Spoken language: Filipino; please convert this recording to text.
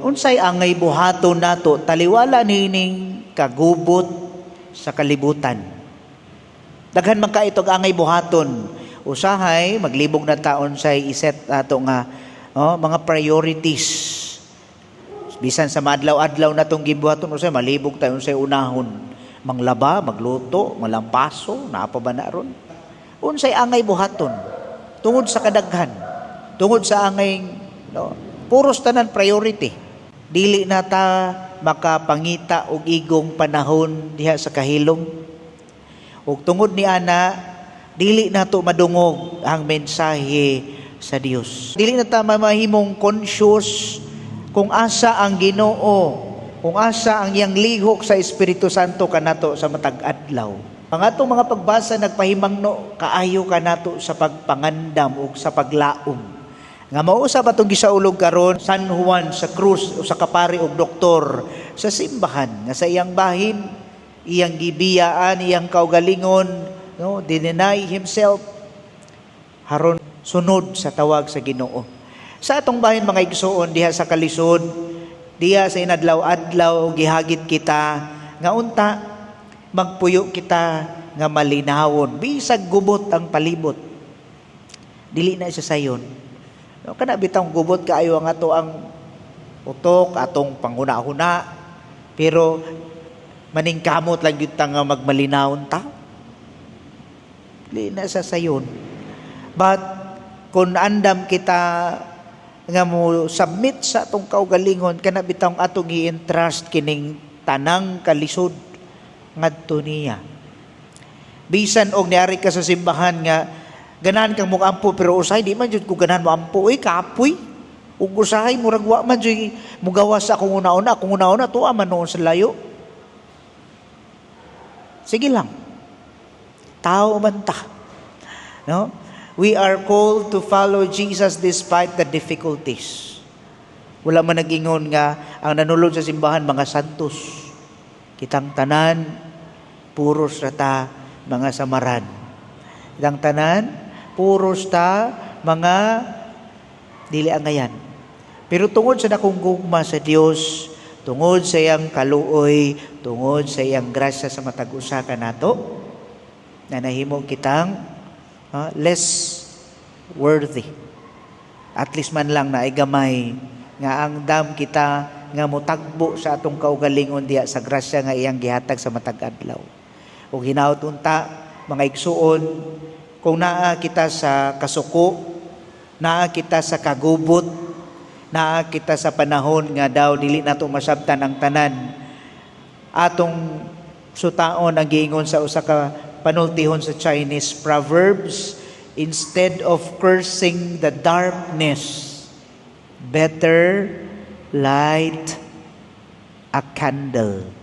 Unsay angay buhaton nato taliwala nining kagubot sa kalibutan. Daghan man ka itog angay buhaton. Usahay maglibog na taon say iset ato nga mga priorities. Bisan sa madlaw-adlaw natong gibuhaton usay malibog tayo say unahon. Manglaba, magluto, malampaso, naa pa ba na ron? Unsay angay buhaton tungod sa kadaghan, tungod sa angay puros tanan priority. Dili na ta makapangita og igong panahon diha sa kahilom. Ug tungod ni ana, dili nato madungog ang mensahe sa Dios. Dili na ta mamahimong conscious kung asa ang Ginoo, kung asa ang iyang lihok sa Espiritu Santo kanato sa matag adlaw. Ang atong mga pagbasa nagpahimangno kaayo kanato sa pagpangandam ug sa paglaom. Nga mausap atong gisaulog karon San Juan sa krus o sa kapari og doktor sa simbahan nga sa iyang bahin, iyang gibiyaan, iyang kaugalingon, deny himself haron sunod sa tawag sa Ginoo. Sa atong bahin mga igsoon diha sa kalisod, diha sa inadlaw-adlaw gihagit kita nga unta magpuyo kita nga malinawon bisag gubot ang palibot. Dili na siya sayon. Kana bitang gubot kaayo ang ato ang utok, atong panghuna-huna, pero maningkamot lang yun nga magmalinawon ta. Dili na sa sayon. But kung andam kita nga mo submit sa atong kaugalingon, kana bitang atong i-entrust kining tanang kalisod ngadto niya. Bisan og niari ka sa simbahan nga ganahan kang mong ampo pero usay di man jud ko ganahan mo ampo kapoy ug usahay murag wa man jud mugawas sa akong una-una tuwa man noon sa layo. Sige lang, tao man ta, no? We are called to follow Jesus despite the difficulties. Wala man nag-ingon nga ang nanulod sa simbahan mga santos, kitang tanan puros rata mga samaran, kitang tanan puros ta mga dili angayan. Pero tungod sa dakong gugma sa Dios, tungod sa iyang kaluoy, tungod sa iyang grasya sa matag usa kanato, na nahimo kitang less worthy. At least man lang na ay gamay nga ang dam kita nga mutagbo sa atong kaugalingon diha sa grasya nga iyang gihatag sa matag adlaw. Ug hinaut unta mga igsuon, kung naa kita sa kasuko, naa kita sa kagubot, naa kita sa panahon nga daw dili nato masabtan ang tanan, atong sutaon ang giingon sa usa ka panultihon sa Chinese proverbs, instead of cursing the darkness, better light a candle.